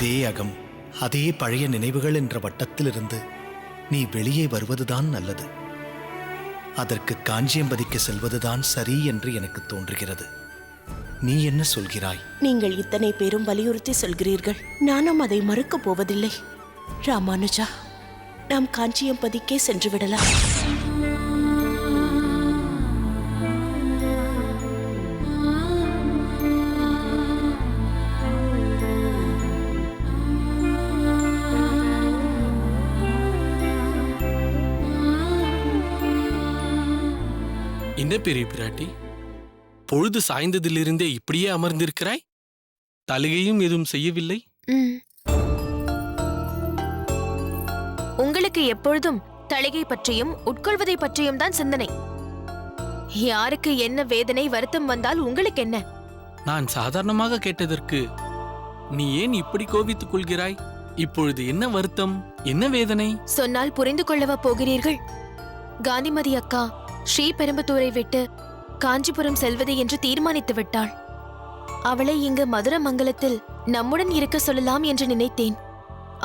இதே அகம், அதே பழைய நினைவுகள் என்ற வட்டத்திலிருந்து நீ வெளியே வருவதுதான் நல்லது. அதற்கு காஞ்சியம்பதிக்கு செல்வதுதான் சரி என்று எனக்கு தோன்றுகிறது. நீ என்ன சொல்கிறாய்? நீங்கள் இத்தனை பேரும் வலியுறுத்தி சொல்கிறீர்கள், நானும் அதை மறுக்கப் போவதில்லை. ராமானுஜா, நாம் காஞ்சியம்பதிக்கே சென்று விடலாம். என்ன பெரிய பிராட்டி, பொழுது சாய்ந்ததிலிருந்தே இப்படியே அமர்ந்திருக்கிறாய்? தலிகையும் எதுவும் செய்யவில்லை? உங்களுக்கு எப்பொழுதும் தலிகை பற்றியும் உட்கொள்வதை பற்றியும் தான் சிந்தனை. யாருக்கு என்ன வேதனை வருத்தம் வந்தால் உங்களுக்கு என்ன? நான் சாதாரணமாக கேட்டதற்கு நீ ஏன் இப்படி கோபித்துக் கொள்கிறாய்? இப்பொழுது என்ன வருத்தம், என்ன வேதனை? சொன்னால் புரிந்து கொள்ளவா போகிறீர்கள்? காந்திமதி அக்கா ஸ்ரீபெரும்புதூரை விட்டு காஞ்சிபுரம் செல்வது என்று தீர்மானித்து விட்டாள். அவளை இங்கு மதுரமங்கலத்தில் நம்முடன் இருக்க சொல்லலாம் என்று நினைத்தேன்.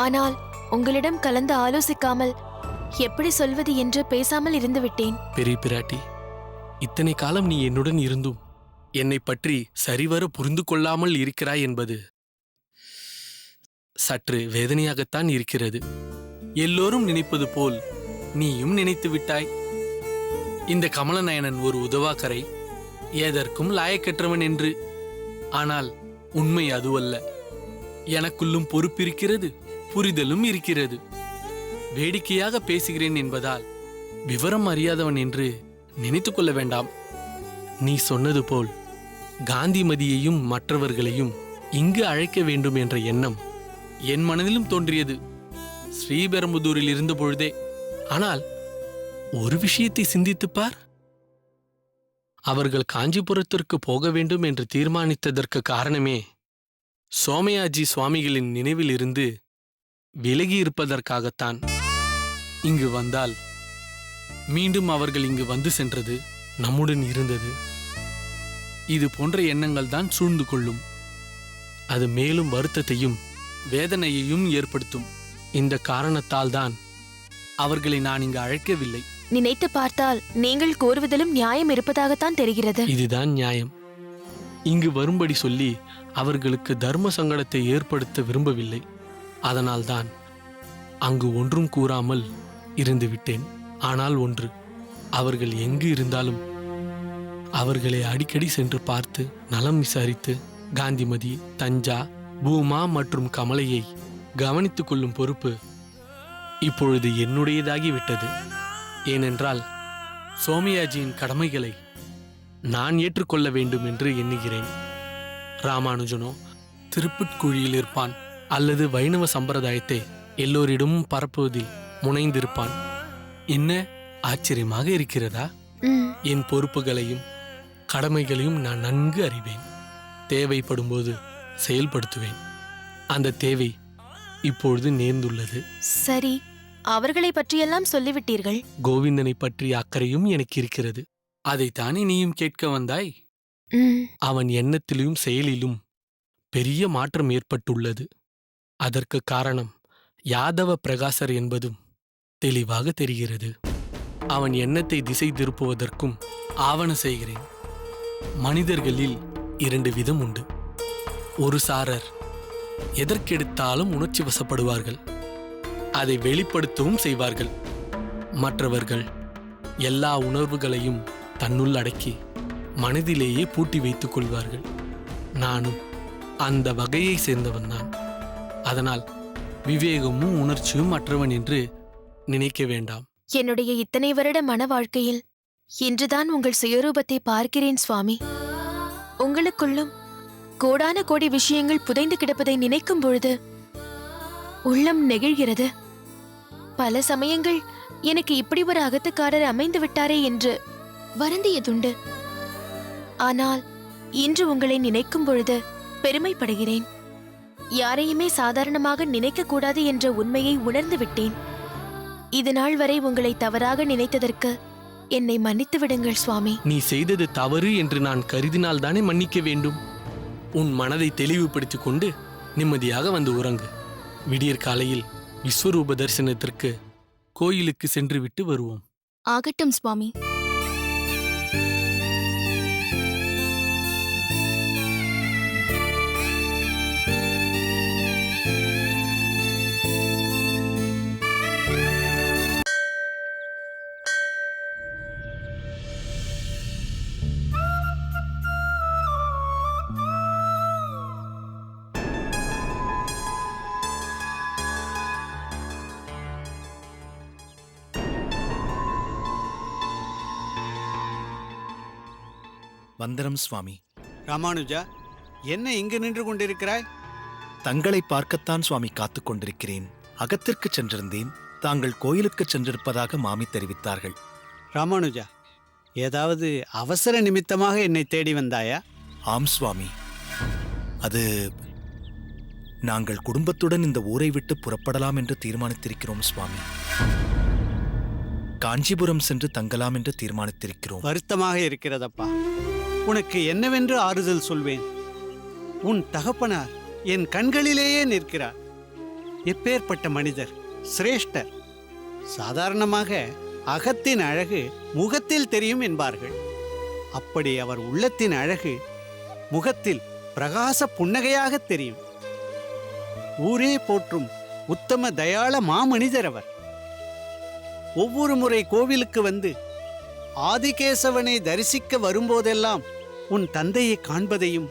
ஆனால் உங்களிடம் கலந்து ஆலோசிக்காமல் எப்படி சொல்வது என்று பேசாமல் இருந்து விட்டேன். பெரிய பிராட்டி, இத்தனை காலம் நீ என்னுடன் இருந்தும் என்னை பற்றி சரிவர புரிந்து கொள்ளாமல் இருக்கிறாய் என்பது சற்று வேதனையாகத்தான் இருக்கிறது. எல்லோரும் நினைப்பது போல் நீயும் நினைத்து விட்டாய். இந்த கமலநயனன் ஒரு உதவாக்கரை, ஏதற்கும் லாயக்கற்றவன் என்று. ஆனால் உண்மை அதுவல்ல. எனக்குள்ளும் பொறுப்பிருக்கிறது, புரிதலும் இருக்கிறது. வேடிக்கையாக பேசுகிறேன் என்பதால் விவரம் அறியாதவன் என்று நினைத்துக் கொள்ள வேண்டாம். நீ சொன்னது போல் காந்திமதியையும் மற்றவர்களையும் இங்கு அழைக்க வேண்டும் என்ற எண்ணம் என் மனதிலும் தோன்றியது, ஸ்ரீபெரும்புதூரில் இருந்த பொழுதே. ஆனால் ஒரு விஷயத்தை சிந்தித்துப்பார். அவர்கள் காஞ்சிபுரத்திற்கு போக வேண்டும் என்று தீர்மானித்ததற்கு காரணமே சோமயாஜி சுவாமிகளின் நினைவில் இருந்து விலகி இருப்பதற்காகத்தான். இங்கு வந்தால் மீண்டும் அவர்கள் இங்கு வந்து சென்றது, நம்முடன் இருந்தது, இது போன்ற எண்ணங்கள் தான் சூழ்ந்து கொள்ளும். அது மேலும் வருத்தத்தையும் வேதனையையும் ஏற்படுத்தும். இந்த காரணத்தால் தான் அவர்களை நான் இங்கு அழைக்கவில்லை. நினைத்து பார்த்தால் நீங்கள் கோருவதிலும் நியாயம் இருப்பதாகத்தான் தெரிகிறது. இதுதான் நியாயம். இங்கு வரும்படி சொல்லி அவர்களுக்கு தர்ம சங்கடத்தை ஏற்படுத்த விரும்பவில்லை. அதனால்தான் அங்கு ஒன்றும் கூறாமல் இருந்து விட்டேன். ஆனால் ஒன்று, அவர்கள் எங்கு இருந்தாலும் அவர்களை அடிக்கடி சென்று பார்த்து நலம் விசாரித்து காந்திமதி, தஞ்சா, பூமா மற்றும் கமலையை கவனித்துக் கொள்ளும் பொறுப்பு இப்பொழுது என்னுடையதாகிவிட்டது. ஏனென்றால் சோமயாஜியின் கடமைகளை நான் ஏற்றுக்கொள்ள வேண்டும் என்று எண்ணுகிறேன். ராமானுஜனோ திருப்புட்குழியில் இருப்பான், அல்லது வைணவ சம்பிரதாயத்தை எல்லோரிடமும் பரப்புவதில் முனைந்திருப்பான். என்ன ஆச்சரியமாக இருக்கிறதா? என் பொறுப்புகளையும் கடமைகளையும் நான் நன்கு அறிவேன். தேவைப்படும்போது செயல்படுத்துவேன். அந்த தேவை இப்பொழுது நேர்ந்துள்ளது. சரி, அவர்களை பற்றியெல்லாம் சொல்லிவிட்டீர்கள். கோவிந்தனை பற்றிய அக்கறையும் எனக்கு இருக்கிறது. அதைத்தானே நீயும் கேட்க வந்தாய்? அவன் எண்ணத்திலும் செயலிலும் பெரிய மாற்றம் ஏற்பட்டுள்ளது. அதற்கு காரணம் யாதவ பிரகாசர் என்பதும் தெளிவாக தெரிகிறது. அவன் எண்ணத்தை திசை திருப்புவதற்கும் ஆவண செய்கிறேன். மனிதர்களில் 2 விதம் உண்டு. ஒரு சாரர் எதற்கெடுத்தாலும் உணர்ச்சி வசப்படுவார்கள், அதை வெளிப்படுத்தவும் செய்வார்கள். மற்றவர்கள் எல்லா உணர்வுகளையும் தன்னுள் அடக்கி மனதிலேயே பூட்டி வைத்துக் கொள்வார்கள். நானும் அந்த வகையை சேர்ந்தவன் தான். அதனால் விவேகமும் உணர்ச்சியும் அற்றவன் என்று நினைக்க வேண்டாம். என்னுடைய இத்தனை வருட மன வாழ்க்கையில் இன்றுதான் உங்கள் சுயரூபத்தை பார்க்கிறேன் சுவாமி. உங்களுக்குள்ளும் கோடான கோடி விஷயங்கள் புதைந்து கிடப்பதை நினைக்கும் பொழுது உள்ளம் நெகிழ்கிறது. பல சமயங்கள் எனக்கு இப்படி ஒரு அகத்துக்காரர் அமைந்து விட்டாரே என்று வருந்தியதுண்டு. ஆனால் இன்று உங்களை நினைக்கும் பொழுது பெருமைப்படுகிறேன். யாரையுமே சாதாரணமாக நினைக்க கூடாது என்ற உண்மையை உணர்ந்து விட்டேன். இது நாள் வரை உங்களை தவறாக நினைத்ததற்கு என்னை மன்னித்து விடுங்கள் சுவாமி. நீ செய்தது தவறு என்று நான் கருதினால்தானே மன்னிக்க வேண்டும். உன் மனதை தெளிவுபடுத்திக் கொண்டு நிம்மதியாக வந்து உறங்கு. விடியற் காலையில் விஸ்வரூப தரிசனத்திற்கு கோயிலுக்கு சென்று விட்டு வருவோம். ஆகட்டும் சுவாமி. வந்தனம் சுவாமி. ராமானுஜா, என்ன இங்கு நின்று கொண்டிருக்கிறாய்? தங்களை பார்க்கத்தான் சுவாமி காத்துக் கொண்டிருக்கிறேன். அகத்திற்கு சென்றிருந்தேன். தாங்கள் கோயிலுக்கு சென்றிருப்பதாக மாமி தெரிவித்தார்கள். ராமானுஜா, ஏதாவது அவசர நிமித்தமாக என்னை தேடி வந்தாயா? ஆம் சுவாமி. அது நாங்கள் குடும்பத்துடன் இந்த ஊரை விட்டு புறப்படலாம் என்று தீர்மானித்திருக்கிறோம் சுவாமி. காஞ்சிபுரம் சென்று தங்கலாம் என்று தீர்மானித்திருக்கிறோம். வருத்தமாக இருக்கிறதப்பா. உனக்கு என்னவென்று ஆறுதல் சொல்வேன்? உன் தகப்பனார் என் கண்களிலேயே நிற்கிறார். எப்பேற்பட்ட மனிதர், சிரேஷ்டர். சாதாரணமாக அகத்தின் அழகு முகத்தில் தெரியும் என்பார்கள். அப்படி அவர் உள்ளத்தின் அழகு முகத்தில் பிரகாச புன்னகையாக தெரியும். ஊரே போற்றும் உத்தம தயாள மாமனிதர் அவர். ஒவ்வொரு முறை கோவிலுக்கு வந்து ஆதிகேசவனை தரிசிக்க வரும்போதெல்லாம் உன் தந்தையை காண்பதையும்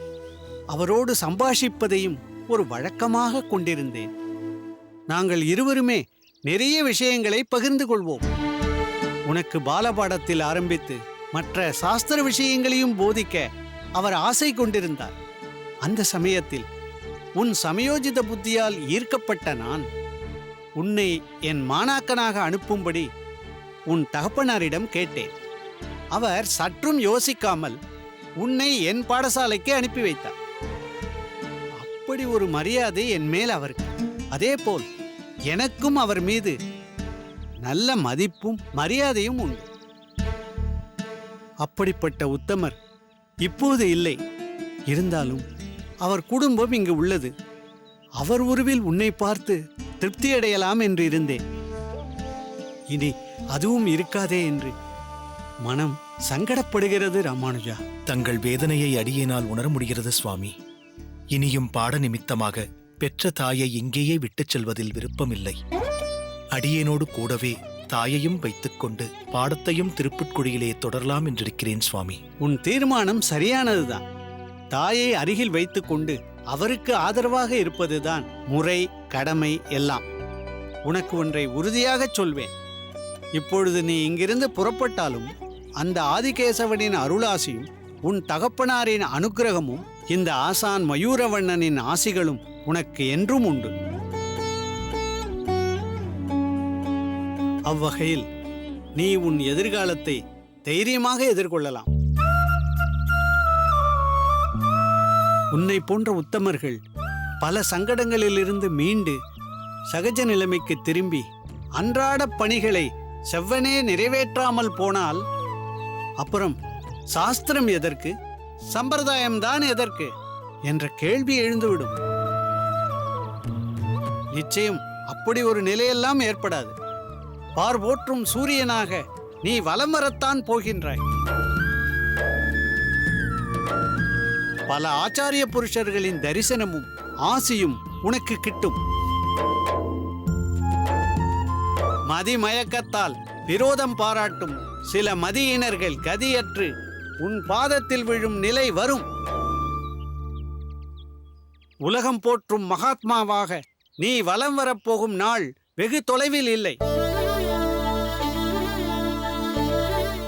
அவரோடு சம்பாஷிப்பதையும் ஒரு வழக்கமாக கொண்டிருந்தேன். நாங்கள் இருவருமே நிறைய விஷயங்களை பகிர்ந்து கொள்வோம். உனக்கு பாலபாடத்தில் ஆரம்பித்து மற்ற சாஸ்திர விஷயங்களையும் போதிக்க அவர் ஆசை கொண்டிருந்தார். அந்த சமயத்தில் உன் சமயோஜித புத்தியால் ஈர்க்கப்பட்ட நான் உன்னை என் மாணாக்கனாக அனுப்பும்படி உன் தகப்பனாரிடம் கேட்டேன். அவர் சற்றும் யோசிக்காமல் உன்னை என் பாடசாலைக்கு அனுப்பி வைத்தார். அப்படி ஒரு மரியாதை என் மேல் அவருக்கு. அதேபோல் எனக்கும் அவர் மீது நல்ல மதிப்பும் மரியாதையும் உண்டு. அப்படிப்பட்ட உத்தமர் இப்போது இல்லை. இருந்தாலும் அவர் குடும்பம் இங்கு உள்ளது. அவர் உருவில் உன்னை பார்த்து திருப்தியடையலாம் என்று இருந்தேன். இனி அதுவும் இருக்காதே என்று மனம் சங்கடப்படுகிறது ராமானுஜா. தங்கள் வேதனையை அடியேனால் உணர முடிகிறது சுவாமி. இனியும் பாட நிமித்தமாக பெற்ற தாயை இங்கேயே விட்டுச் செல்வதில் விருப்பமில்லை. அடியேனோடு கூடவே தாயையும் வைத்துக்கொண்டு பாடத்தையும் திருப்புட்குழியிலே தொடரலாம் என்றிருக்கிறேன் சுவாமி. உன் தீர்மானம் சரியானதுதான். தாயை அருகில் வைத்துக்கொண்டு அவருக்கு ஆதரவாக இருப்பதுதான் முறை, கடமை எல்லாம். உனக்கு ஒன்றை உறுதியாகச் சொல்வேன். இப்பொழுது நீ இங்கிருந்து புறப்பட்டாலும் அந்த ஆதிகேசவனின் அருளாசியும் உன் தகப்பனாரின் அனுக்கிரகமும் இந்த ஆசான் மயூரவண்ணனின் ஆசிகளும் உனக்கு என்றும் உண்டு. அவ்வகையில் நீ உன் எதிர்காலத்தை தைரியமாக எதிர்கொள்ளலாம். உன்னை போன்ற உத்தமர்கள் பல சங்கடங்களிலிருந்து மீண்டு சகஜ நிலைமைக்கு திரும்பி அன்றாட பணிகளை செவ்வனே நிறைவேற்றாமல் போனால் அப்புறம் சாஸ்திரம் எதற்கு, சம்பிரதாயம்தான் எதற்கு என்ற கேள்வி எழுந்துவிடும். நிச்சயம் அப்படி ஒரு நிலையெல்லாம் ஏற்படாது. பார்போற்றும் சூரியனாக நீ வலம் வரத்தான் போகின்றாய். பல ஆச்சாரிய புருஷர்களின் தரிசனமும் ஆசியும் உனக்கு கிட்டும். மதிமயக்கத்தால் விரோதம் பாராட்டும் சில மதியினர்கள் கதியற்று உன் பாதத்தில் விழும் நிலை வரும். உலகம் போற்றும் மகாத்மாவாக நீ வலம் வரப்போகும் நாள் வெகு தொலைவில் இல்லை.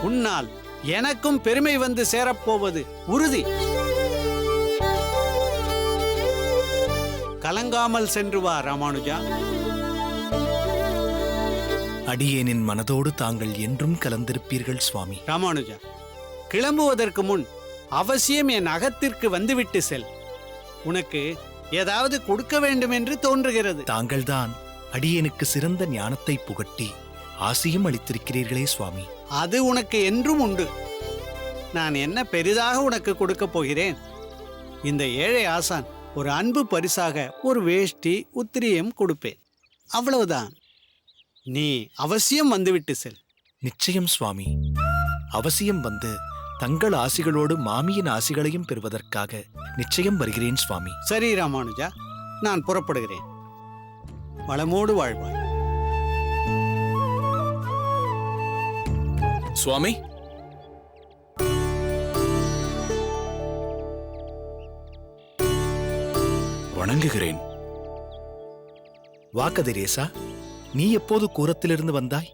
உன்னால் எனக்கும் பெருமை வந்து சேரப்போவது உறுதி. கலங்காமல் சென்று வா ராமானுஜா. அடியேனின் மனதோடு தாங்கள் என்றும் கலந்திருப்பீர்கள் சுவாமி. ராமானுஜா, கிளம்புவதற்கு முன் அவசியம் என் அகத்திற்கு வந்துவிட்டு செல். உனக்கு ஏதாவது கொடுக்க வேண்டும் என்று தோன்றுகிறது. தாங்கள்தான் அடியேனுக்கு சிறந்த ஞானத்தை புகட்டி ஆசியும் அளித்திருக்கிறீர்களே சுவாமி. அது உனக்கு என்றும் உண்டு. நான் என்ன பெரிதாக உனக்கு கொடுக்க போகிறேன்? இந்த ஏழை ஆசான் ஒரு அன்பு பரிசாக ஒரு வேஷ்டி உத்திரியம் கொடுப்பேன். அவ்வளவுதான். நீ அவசியம் வந்துவிட்டு செல். நிச்சயம் சுவாமி. அவசியம் வந்து தங்கள் ஆசிகளோடு மாமியின் ஆசிகளையும் பெறுவதற்காக நிச்சயம் வருகிறேன் சுவாமி. சரி ராமானுஜா, நான் புறப்படுகிறேன். வளமோடு வாழ்வாய். சுவாமி, வணங்குகிறேன். வா கதிரேசா, நீ எப்போது கூரத்திலிருந்து வந்தாய்?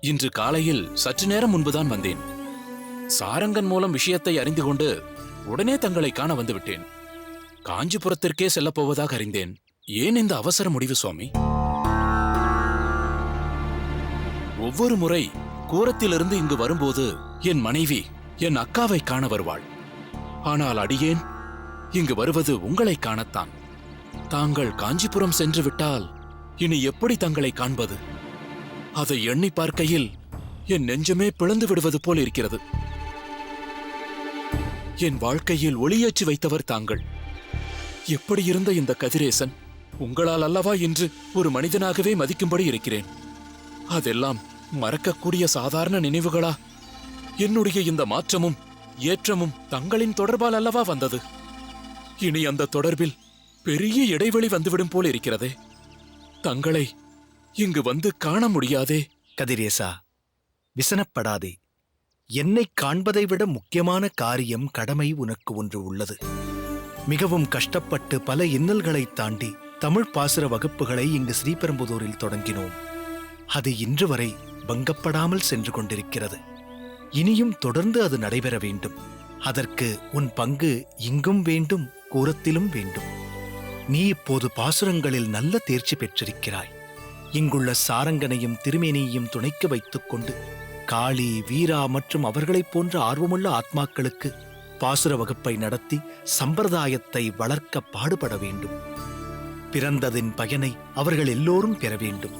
இன்று காலையில் சற்று நேரம் முன்புதான் வந்தேன். சாரங்கன் மூலம் விஷயத்தை அறிந்து கொண்டு உடனே தங்களை காண வந்துவிட்டேன். காஞ்சிபுரத்திற்கே செல்லப் போவதாக அறிந்தேன். ஏன் இந்த அவசர முடிவு சுவாமி? ஒவ்வொரு முறை கூரத்திலிருந்து இங்கு வரும்போது என் மனைவி என் அக்காவை காண வருவாள். ஆனால் அடியேன் இங்கு வருவது உங்களை காணத்தான். தாங்கள் காஞ்சிபுரம் சென்று விட்டால் இனி எப்படி தங்களை காண்பது? அதை எண்ணி பார்க்கையில் என் நெஞ்சமே பிளந்து விடுவது போல் இருக்கிறது. என் வாழ்க்கையில் ஒளியேற்றி வைத்தவர் தாங்கள். எப்படி இருந்த இந்த கதிரேசன் உங்களால் அல்லவா இன்று ஒரு மனிதனாகவே மதிக்கும்படி இருக்கிறேன். அதெல்லாம் மறக்கக்கூடிய சாதாரண நினைவுகளா? என்னுடைய இந்த மாற்றமும் ஏற்றமும் தங்களின் தொடர்பால் அல்லவா வந்தது. இனி அந்த தொடர்பில் பெரிய இடைவெளி வந்துவிடும் போல் இருக்கிறதே. தங்களை இங்கு வந்து காண முடியாதே. கதிரேசா, விசனப்படாதே. என்னை காண்பதை விட முக்கியமான காரியம், கடமை உனக்கு ஒன்று உள்ளது. மிகவும் கஷ்டப்பட்டு பல இன்னல்களை தாண்டி தமிழ் பாசுர வகுப்புகளை இங்கு ஸ்ரீபெரும்புதூரில் தொடங்கினோம். அது இன்று வரை பங்கப்படாமல் சென்று கொண்டிருக்கிறது. இனியும் தொடர்ந்து அது நடைபெற வேண்டும். அதற்கு உன் பங்கு இங்கும் வேண்டும், கூரத்திலும் வேண்டும். நீ இப்போது பாசுரங்களில் நல்ல தேர்ச்சி பெற்றிருக்கிறாய். இங்குள்ள சாரங்கனையும் திருமேனியையும் துணைக்கு வைத்துக் கொண்டு காளி, வீரா மற்றும் அவர்களைப் போன்ற ஆர்வமுள்ள ஆத்மாக்களுக்கு பாசுர வகுப்பை நடத்தி சம்பிரதாயத்தை வளர்க்க பாடுபட வேண்டும். பிறந்ததின் பயனை அவர்கள் எல்லோரும் பெற வேண்டும்.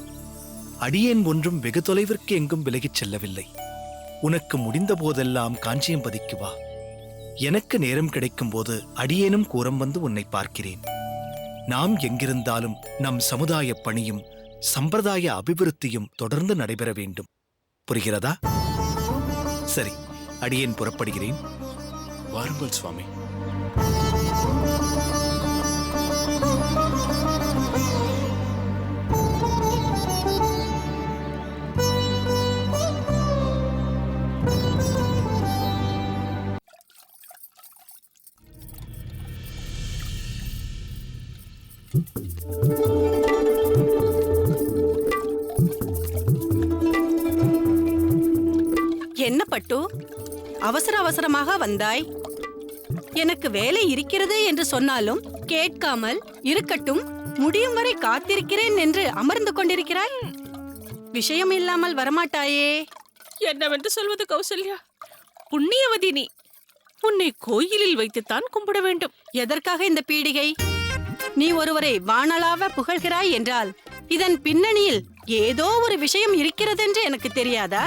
அடியேன் ஒன்றும் வெகு தொலைவிற்கு எங்கும் விலகிச் செல்லவில்லை. உனக்கு முடிந்த போதெல்லாம் காஞ்சியம்பதிக்கு வா. எனக்கு நேரம் கிடைக்கும் போது அடியேனும் கூரம் வந்து உன்னை பார்க்கிறேன். நாம் எங்கிருந்தாலும் நம் சமுதாய பணியும் சம்பிரதாய அபிவிருத்தியும் தொடர்ந்து நடைபெற வேண்டும். புரிகிறதா? சரி, அடியேன் புறப்படுகிறேன். வாருங்கள் சுவாமி. என்ன பட்டு, அவசர அவசரமாக வந்தாய்? எனக்கு வேலை இருக்கிறது என்று சொன்னாலும் கேட்காமல், இருக்கட்டும் முடியும் வரை காத்திருக்கிறேன் என்று அமர்ந்து கொண்டிருக்கிறாய். விஷயம் இல்லாமல் வரமாட்டாயே. என்னவென்று சொல்வது கௌசல்யா? புண்ணியவதி நீ. உன்னை கோயிலில் வைத்துத்தான் கும்பிட வேண்டும். எதற்காக இந்த பீடிகை? நீ ஒருவரை வானளாவ புகழ்கிறாய் என்றால் இதன் பின்னணியில் ஏதோ ஒரு விஷயம் இருக்கிறதென்று எனக்கு தெரியாதா?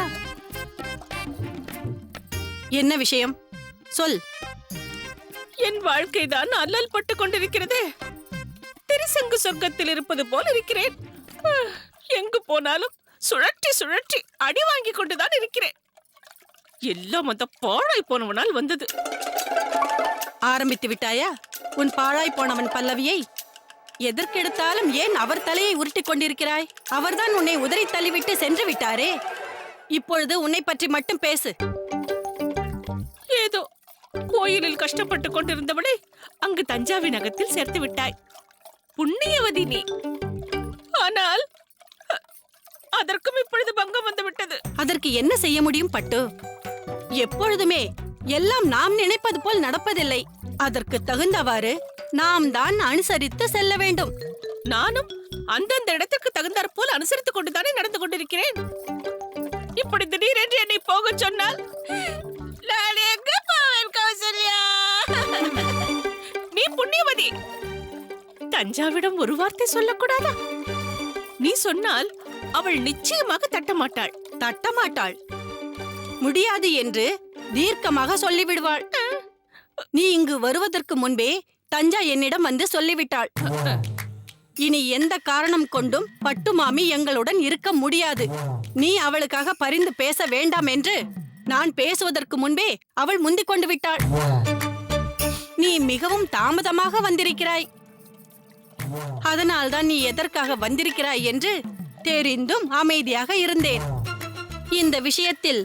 என்ன விஷயம்? சொல். என் வாழ்க்கைதான் அல்லல் பட்டு கொண்டிருக்கிறதே. திரிசங்கு சொர்க்கத்தில் இருப்பது போல் இருக்கிறேன். எங்கு போனாலும் சுழற்றி சுழற்றி அடி வாங்கி கொண்டுதான் இருக்கிறேன். எல்லாம் அந்த பாழாய் போனவனால் வந்தது. ஆரம்பித்து விட்டாயா உன் பாழாய் போனவன் பல்லவியை? எதற்கெடுத்தாலும் ஏன் அவர் தலையை உருட்டிக் கொண்டிருக்கிறாய்? அவர்தான் உன்னை உதறி தள்ளிவிட்டு சென்று விட்டாரே. இப்பொழுது உன்னை பற்றி மட்டும் பேசு. ஏதோ கோயிலில் கஷ்டப்பட்டு கொண்டிருந்தவளை அங்கு தஞ்சாவி நகரத்தில் சேர்த்து விட்டாய். புண்ணியவதி நீ. ஆனால் அதற்கும் இப்பொழுது பங்கம் வந்து விட்டது. அதற்கு என்ன செய்ய முடியும் பட்டு? எப்பொழுதுமே எல்லாம் நாம் நினைப்பது போல் நடப்பதில்லை. அதற்கு தகுந்தவாறு நாம் தான் அனுசரித்து செல்ல வேண்டும். நானும் அந்தந்த இடத்திற்கு தகுந்தாற் போல் அனுசரித்துக் கொண்டுதானே நடந்து கொண்டிருக்கிறேன். இப்படி திடீரென்று என்னை போக சொன்னால் நான் எங்க போவேன் கௌசல்யா? நீ புண்ணியவதி. தஞ்சாவிடம் ஒரு வார்த்தை சொல்லக்கூடாதா? நீ சொன்னால் அவள் நிச்சயமாக தட்டமாட்டாள். தட்டமாட்டாள், முடியாது என்று தீர்க்கமாக சொல்லிவிடுவாள். நீ இங்கு வருவதற்கு முன்பே தஞ்சா என்னிடம் வந்து சொல்லிவிட்டாள். இனி எந்த காரணம் கொண்டும் பட்டு மாமி எங்களுடன் இருக்க முடியாது. நீ அவளுக்காக பரிந்து பேச வேண்டாம் என்று நான் பேசுவதற்கு முன்பே அவள் முந்திக் கொண்டு விட்டாள். நீ மிகவும் தாமதமாக வந்திருக்கிறாய். அதனால்தான் நீ எதற்காக வந்திருக்கிறாய் என்று தெரிந்தும் அமைதியாக இருந்தேன். இந்த விஷயத்தில்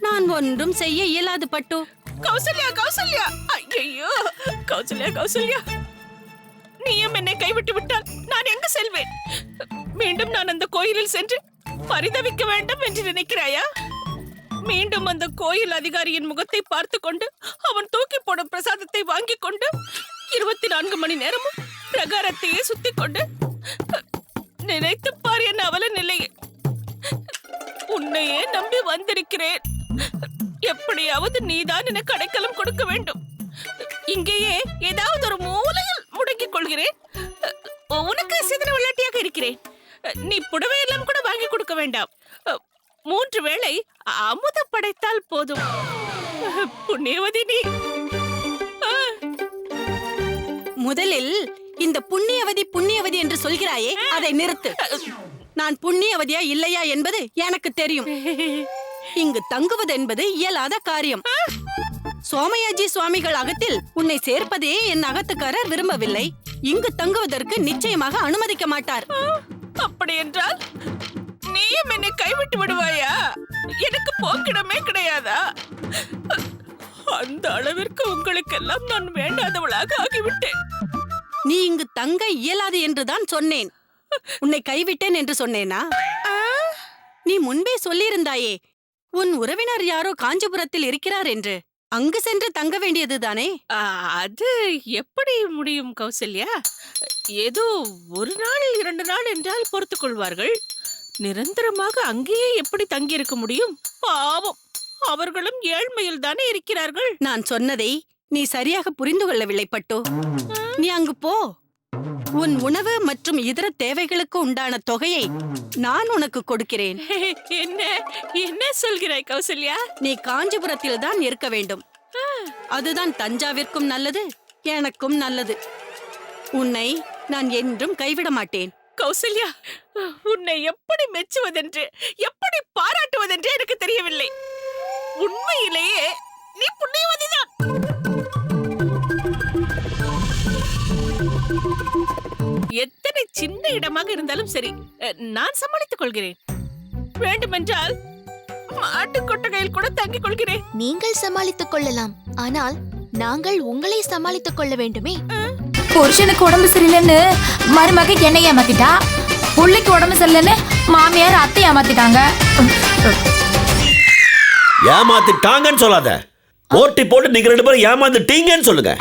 நான் ஒன்றும் செய்ய இயலாது பட்டு. கௌசல்யா, கௌசல்யா, ஐயோ, கௌசல்யா, கௌசல்யா, நீயும் என்னை கைவிட்டு விட்டால் நான் எங்கு செல்வேன்? மீண்டும் நான் அந்த கோயிலில் சென்று பரிதவிக்க வேண்டும் என்று நினைக்கிறாயா? மீண்டும் அந்த கோயில் அதிகாரியின் முகத்தை பார்த்து கொண்டு அவன் தூக்கி போடும் பிரசாதத்தை வாங்கிக் கொண்டு 24 மணி நேரமும் பிரகாரத்தையே சுத்தி கொண்டு நினைத்து பார் என் அவல நிலையை. உன்னையே நம்பி வந்திருக்கிறேன். எப்படியாவது நீதான் எனக்கு அடைக்கலம் கொடுக்க வேண்டும். இங்கேயே ஏதாவது ஒரு மூலையில் முடங்கிக் கொள்கிறேன். உனக்கு சிதற விளையாட்டியாக இருக்கிறேன். நீ புடவையெல்லாம் கூட வாங்கி கொடுக்க வேண்டாம். 3 வேளை அமுத படைத்தால் போதும். புண்ணியவதி நீ. முதலில் இந்த புண்ணியவதி புண்ணியவதி என்று சொல்கிறாயே, அதை நிறுத்து. நான் புண்ணியவதியா இல்லையா என்பது எனக்கு தெரியும். இங்கு தங்குவது என்பது இயலாத காரியம். சோமயாஜி சுவாமிகள் அகத்தில் உன்னை சேர்ப்பதே என் அகத்துக்காரர் விரும்பவில்லை. இங்கு தங்குவதற்கு நிச்சயமாக அனுமதிக்க மாட்டார். அப்படி என்றால் நீயும் என்னை கைவிட்டு விடுவாயா? எனக்கு போக்கிடமே கிடையாதா? அந்த அளவிற்கு உங்களுக்கெல்லாம் நான் வேண்டாதவளாக ஆகிவிட்டேன். நீ இங்கு தங்க இயலாது என்றுதான் சொன்னேன். உன்னை கைவிட்டேன் என்று சொன்னேனா? நீ முன்பே சொல்லியிருந்தாயே உன் உறவினர் யாரோ காஞ்சிபுரத்தில் இருக்கிறார் என்று. அங்கு சென்று தங்க வேண்டியதுதானே? அது எப்படி முடியும் கௌசல்யா? ஏதோ 1 நாள் 2 நாள் என்றால் பொறுத்துக் கொள்வார்கள். நிரந்தரமாக அங்கேயே எப்படி தங்கியிருக்க முடியும்? பாவம், அவர்களும் ஏழ்மையில் தானே இருக்கிறார்கள். நான் சொன்னதை நீ சரியாக புரிந்து கொள்ளவில்லை பட்டு. நீ அங்கு போ. உன் உணவு மற்றும் இதர தேவைகளுக்கு உண்டான தொகையை நான் உனக்கு கொடுக்கிறேன். என்ன என்ன சொல்கிறாய் கௌசல்யா? நீ காஞ்சிபுரத்தில் தான் இருக்க வேண்டும். அதுதான் தஞ்சாவிற்கும் நல்லது, எனக்கும் நல்லது. உன்னை நான் என்றும் கைவிட மாட்டேன். கௌசல்யா, உன்னை எப்படி மெச்சுவதென்று, எப்படி பாராட்டுவதென்று எனக்கு தெரியவில்லை. உண்மையிலேயே நீ புண்ணியவதிதான். எத்தனை சின்ன இடமாக இருந்தாலும் சரி, நான் சமாளித்துக் கொள்கிறேன். வேண்டுமென்றால் மாட்டு கொட்டகையில் கூட தங்கிக் கொள்கிறேன். நீங்கள் சமாளித்துக் கொள்ளலாம், ஆனால் நாங்கள் உங்களை சமாளித்துக் கொள்ள வேண்டுமே. புருஷனுக்கு உடம்பு சரியில்லைன்னு மருமக என்னை ஏமாத்திட்டா, புள்ளைக்கு உடம்பு சரியில்லைன்னு மாமியார் அத்தை ஏமாத்திட்டாங்க. ஏமாத்திட்டாங்கன்னு சொல்லாத, போட்டி போட்டு நீங்க 2 பேரும் ஏமாந்துட்டீங்கன்னு சொல்லுங்க.